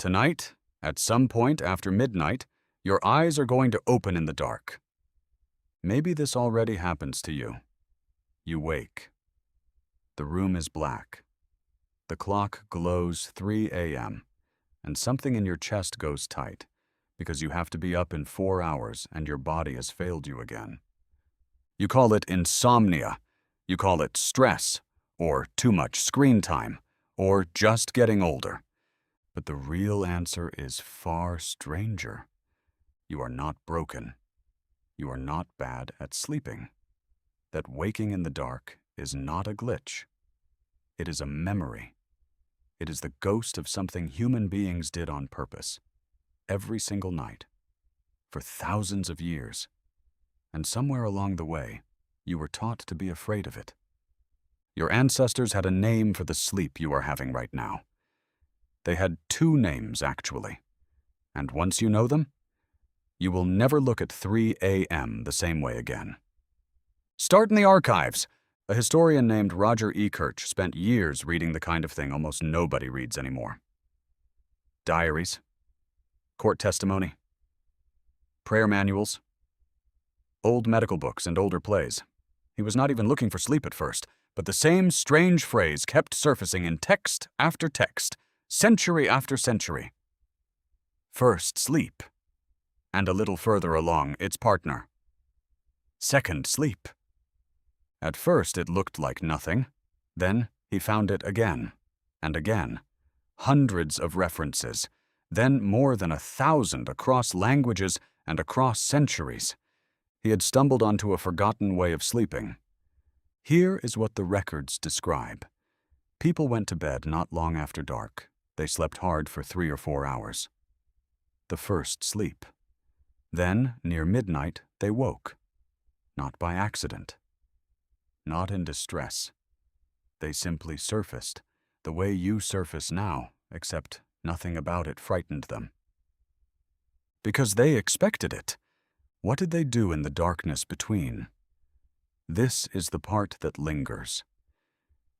Tonight, at some point after midnight, your eyes are going to open in the dark. Maybe this already happens to you. You wake. The room is black. The clock glows 3 a.m., and something in your chest goes tight because you have to be up in 4 hours and your body has failed you again. You call it insomnia. You call it stress, or too much screen time, or just getting older. But the real answer is far stranger. You are not broken. You are not bad at sleeping. That waking in the dark is not a glitch. It is a memory. It is the ghost of something human beings did on purpose, every single night, for thousands of years. And somewhere along the way, you were taught to be afraid of it. Your ancestors had a name for the sleep you are having right now. They had 2 names, actually. And once you know them, you will never look at 3 a.m. the same way again. Start in the archives. A historian named Roger E. Kirch spent years reading the kind of thing almost nobody reads anymore. Diaries, court testimony, prayer manuals, old medical books and older plays. He was not even looking for sleep at first, but the same strange phrase kept surfacing in text after text, century after century. First, sleep. And a little further along, its partner. Second, sleep. At first, it looked like nothing. Then, he found it again and again. Hundreds of references. Then more than 1,000 across languages and across centuries. He had stumbled onto a forgotten way of sleeping. Here is what the records describe. People went to bed not long after dark. They slept hard for 3 or 4 hours. The first sleep. Then, near midnight, they woke. Not by accident. Not in distress. They simply surfaced, the way you surface now, except nothing about it frightened them. Because they expected it. What did they do in the darkness between? This is the part that lingers.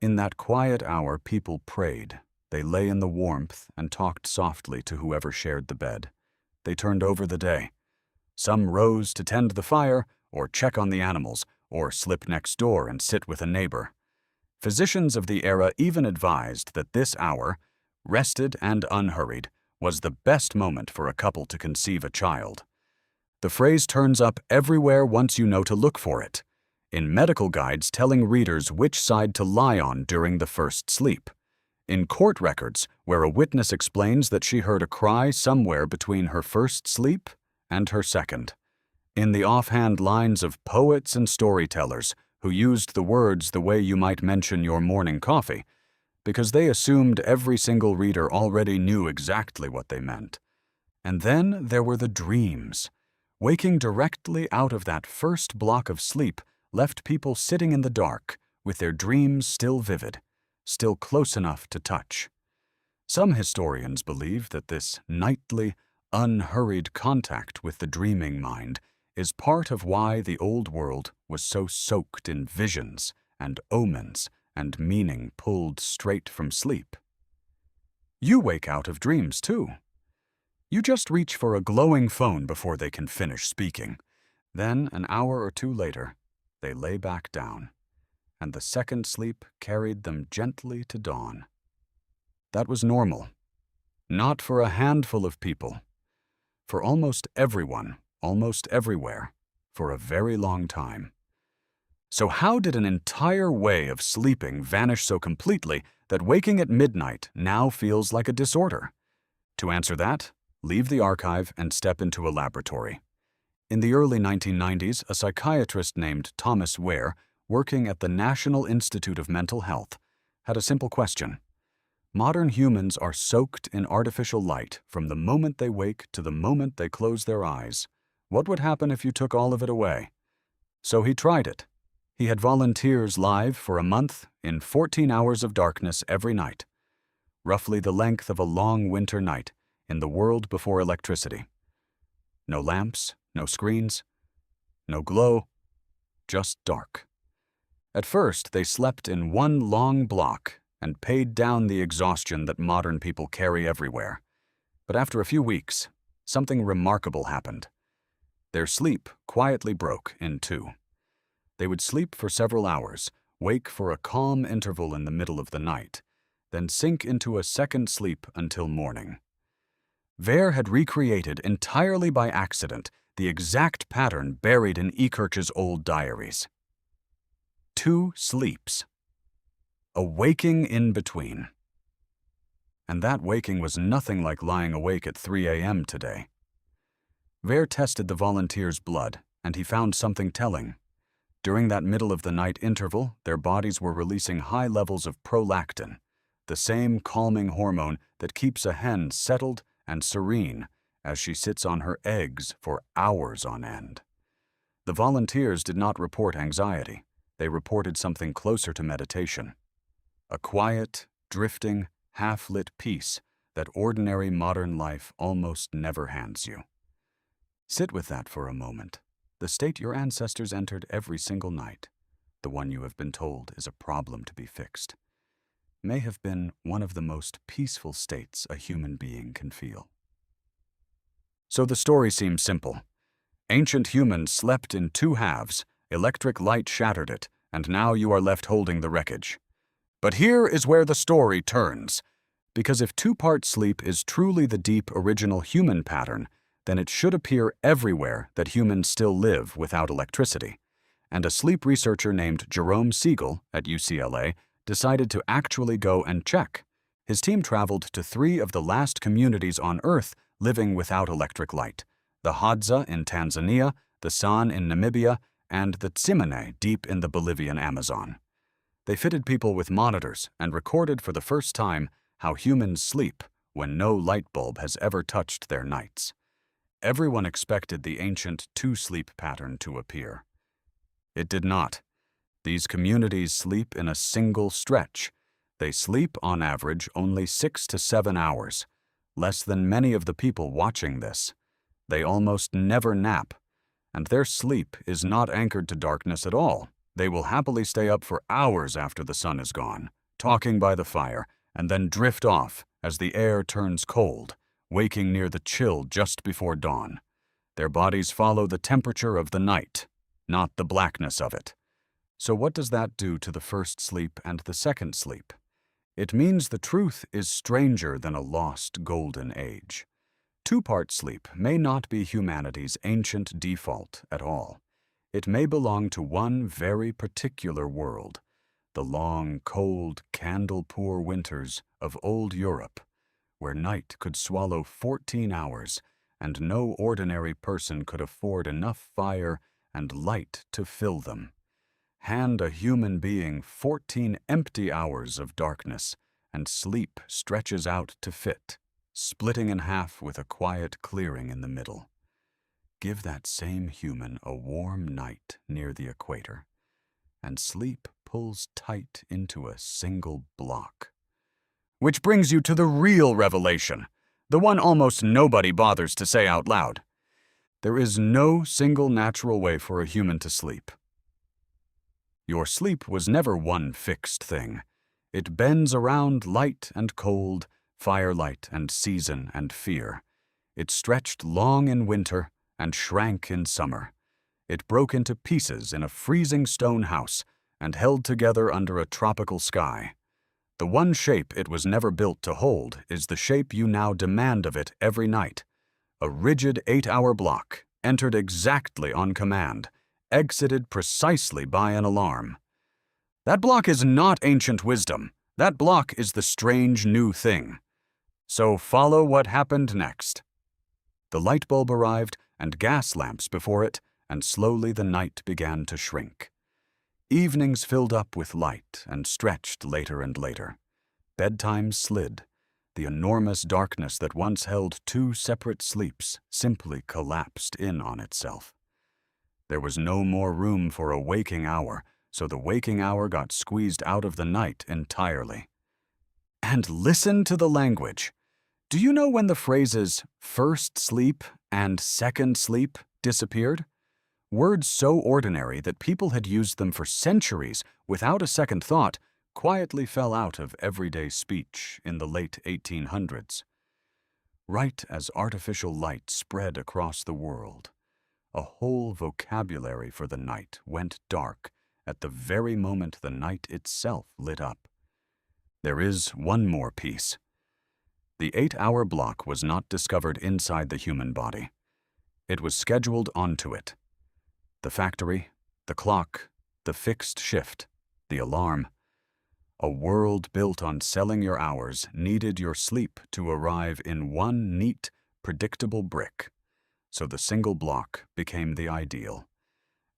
In that quiet hour, people prayed. They lay in the warmth and talked softly to whoever shared the bed. They turned over the day. Some rose to tend the fire, or check on the animals, or slip next door and sit with a neighbor. Physicians of the era even advised that this hour, rested and unhurried, was the best moment for a couple to conceive a child. The phrase turns up everywhere once you know to look for it, in medical guides telling readers which side to lie on during the first sleep, in court records where a witness explains that she heard a cry somewhere between her first sleep and her second, in the offhand lines of poets and storytellers who used the words the way you might mention your morning coffee, because they assumed every single reader already knew exactly what they meant. And then there were the dreams. Waking directly out of that first block of sleep left people sitting in the dark, with their dreams still vivid, still close enough to touch. Some historians believe that this nightly, unhurried contact with the dreaming mind is part of why the old world was so soaked in visions and omens and meaning pulled straight from sleep. You wake out of dreams too. You just reach for a glowing phone before they can finish speaking. Then, an hour or 2 later, they lay back down, and the second sleep carried them gently to dawn. That was normal. Not for a handful of people. For almost everyone, almost everywhere, for a very long time. So how did an entire way of sleeping vanish so completely that waking at midnight now feels like a disorder? To answer that, leave the archive and step into a laboratory. In the early 1990s, a psychiatrist named Thomas Ware, working at the National Institute of Mental Health, had a simple question. Modern humans are soaked in artificial light from the moment they wake to the moment they close their eyes. What would happen if you took all of it away? So he tried it. He had volunteers live for a month in 14 hours of darkness every night, roughly the length of a long winter night in the world before electricity. No lamps, no screens, no glow, just dark. At first, they slept in one long block and paid down the exhaustion that modern people carry everywhere. But after a few weeks, something remarkable happened. Their sleep quietly broke in two. They would sleep for several hours, wake for a calm interval in the middle of the night, then sink into a second sleep until morning. Ver had recreated entirely by accident the exact pattern buried in Ekirch's old diaries. 2 sleeps. A waking in between. And that waking was nothing like lying awake at 3 a.m. today. Ver tested the volunteers' blood, and he found something telling. During that middle-of-the-night interval, their bodies were releasing high levels of prolactin, the same calming hormone that keeps a hen settled and serene as she sits on her eggs for hours on end. The volunteers did not report anxiety. They reported something closer to meditation. A quiet, drifting, half-lit peace that ordinary modern life almost never hands you. Sit with that for a moment. The state your ancestors entered every single night, the one you have been told is a problem to be fixed, may have been one of the most peaceful states a human being can feel. So the story seems simple. Ancient humans slept in 2 halves, electric light shattered it, and now you are left holding the wreckage. But here is where the story turns. Because if 2-part sleep is truly the deep original human pattern, then it should appear everywhere that humans still live without electricity. And a sleep researcher named Jerome Siegel at UCLA decided to actually go and check. His team traveled to 3 of the last communities on Earth living without electric light: the Hadza in Tanzania, the San in Namibia, and the Tsimane deep in the Bolivian Amazon. They fitted people with monitors and recorded for the first time how humans sleep when no light bulb has ever touched their nights. Everyone expected the ancient 2-sleep pattern to appear. It did not. These communities sleep in a single stretch. They sleep, on average, only 6 to 7 hours, less than many of the people watching this. They almost never nap, and their sleep is not anchored to darkness at all. They will happily stay up for hours after the sun is gone, talking by the fire, and then drift off as the air turns cold, waking near the chill just before dawn. Their bodies follow the temperature of the night, not the blackness of it. So what does that do to the first sleep and the second sleep? It means the truth is stranger than a lost golden age. 2-part sleep may not be humanity's ancient default at all. It may belong to one very particular world, the long, cold, candle-poor winters of old Europe, where night could swallow 14 hours and no ordinary person could afford enough fire and light to fill them. Hand a human being 14 empty hours of darkness, and sleep stretches out to fit, splitting in half with a quiet clearing in the middle. Give that same human a warm night near the equator, and sleep pulls tight into a single block. Which brings you to the real revelation, the one almost nobody bothers to say out loud. There is no single natural way for a human to sleep. Your sleep was never one fixed thing. It bends around light and cold, firelight and season and fear. It stretched long in winter and shrank in summer. It broke into pieces in a freezing stone house and held together under a tropical sky. The one shape it was never built to hold is the shape you now demand of it every night. A rigid 8-hour block, entered exactly on command, exited precisely by an alarm. That block is not ancient wisdom. That block is the strange new thing. So follow what happened next. The light bulb arrived and gas lamps before it, and slowly the night began to shrink. Evenings filled up with light and stretched later and later. Bedtimes slid. The enormous darkness that once held 2 separate sleeps simply collapsed in on itself. There was no more room for a waking hour, so the waking hour got squeezed out of the night entirely. And listen to the language. Do you know when the phrases first sleep and second sleep disappeared? Words so ordinary that people had used them for centuries without a second thought quietly fell out of everyday speech in the late 1800s. right as artificial light spread across the world. A whole vocabulary for the night went dark at the very moment the night itself lit up. There is one more piece. The 8-hour block was not discovered inside the human body. It was scheduled onto it. The factory, the clock, the fixed shift, the alarm. A world built on selling your hours needed your sleep to arrive in one neat, predictable brick. So the single block became the ideal.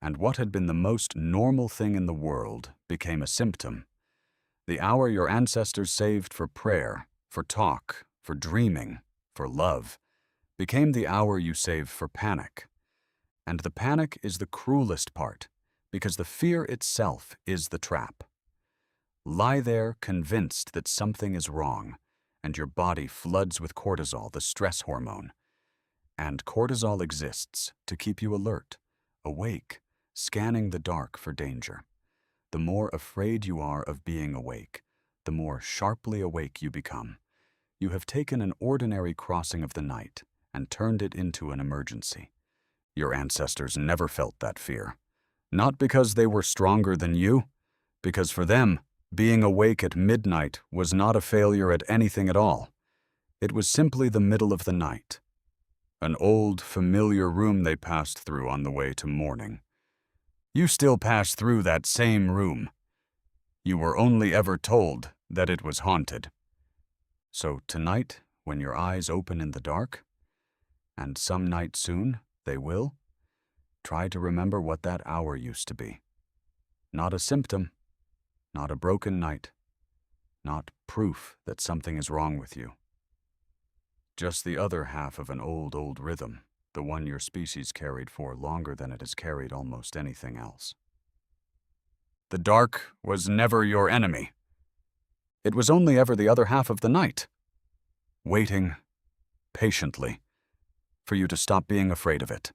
And what had been the most normal thing in the world became a symptom. The hour your ancestors saved for prayer, for talk, for dreaming, for love, became the hour you save for panic. And the panic is the cruelest part, because the fear itself is the trap. Lie there convinced that something is wrong, and your body floods with cortisol, the stress hormone. And cortisol exists to keep you alert, awake, scanning the dark for danger. The more afraid you are of being awake, the more sharply awake you become. You have taken an ordinary crossing of the night and turned it into an emergency. Your ancestors never felt that fear. Not because they were stronger than you, because for them, being awake at midnight was not a failure at anything at all. It was simply the middle of the night. An old, familiar room they passed through on the way to morning. You still pass through that same room. You were only ever told that it was haunted. So tonight, when your eyes open in the dark, and some night soon they will, try to remember what that hour used to be. Not a symptom, not a broken night, not proof that something is wrong with you. Just the other half of an old rhythm, the one your species carried for longer than it has carried almost anything else. The dark was never your enemy. It was only ever the other half of the night, waiting patiently for you to stop being afraid of it.